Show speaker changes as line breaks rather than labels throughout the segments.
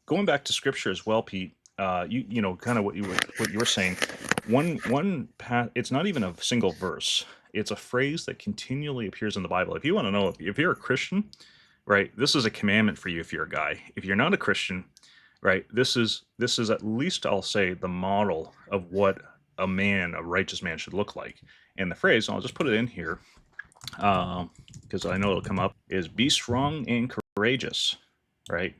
going back to scripture as well, Pete. You know, kind of what you were saying. It's not even a single verse. It's a phrase that continually appears in the Bible. If you want to know, if you're a Christian, right, this is a commandment for you. If you're a guy, if you're not a Christian, right, this is at least, I'll say, the model of what a man, a righteous man, should look like. And the phrase, I'll just put it in here, because I know it'll come up, is be strong and courageous, right?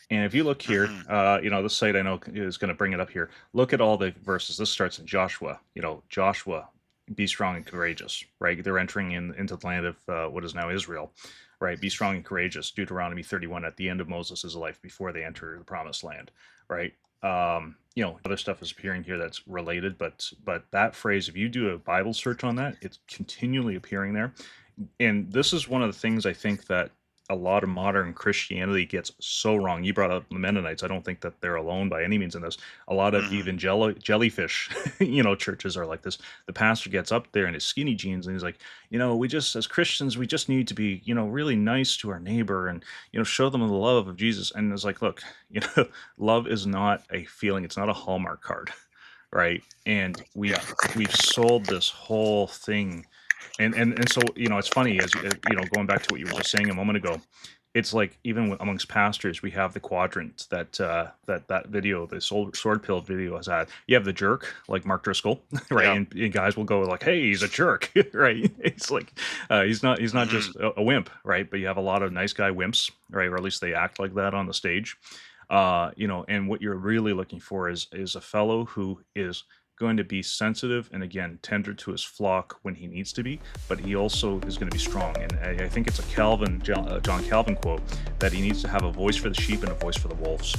And if you look here,
Hmm.
you know, this site I know is going to bring it up here. Look at all the verses. This starts in Joshua. You know, Joshua, be strong and courageous, right? They're entering into the land of what is now Israel, right? Be strong and courageous. Deuteronomy 31 at the end of Moses' life before they enter the promised land, right? You know, other stuff is appearing here that's related, but that phrase, if you do a Bible search on that, it's continually appearing there. And this is one of the things I think that a lot of modern Christianity gets so wrong. You brought up the Mennonites. I don't think that they're alone by any means in this. A lot of
Hmm.
even jellyfish, you know, churches are like this. The pastor gets up there in his skinny jeans and he's like, you know, we just, as Christians, we just need to be, you know, really nice to our neighbor and, you know, show them the love of Jesus. And it's like, look, you know, love is not a feeling. It's not a Hallmark card, right? And
Yeah.
we've sold this whole thing. And so, you know, it's funny, as you know, going back to what you were just saying a moment ago, it's like even amongst pastors we have the quadrant that that video, the sword pill video, has had. You have the jerk like Mark Driscoll, right?
Yeah.
And guys will go like, hey, he's a jerk, right? It's like, he's not
Hmm.
just a wimp, right? But you have a lot of nice guy wimps, right? Or at least they act like that on the stage. You know, and what you're really looking for is a fellow who is going to be sensitive and, again, tender to his flock when he needs to be, but he also is going to be strong. And I think it's a John Calvin quote, that he needs to have a voice for the sheep and a voice for the wolves.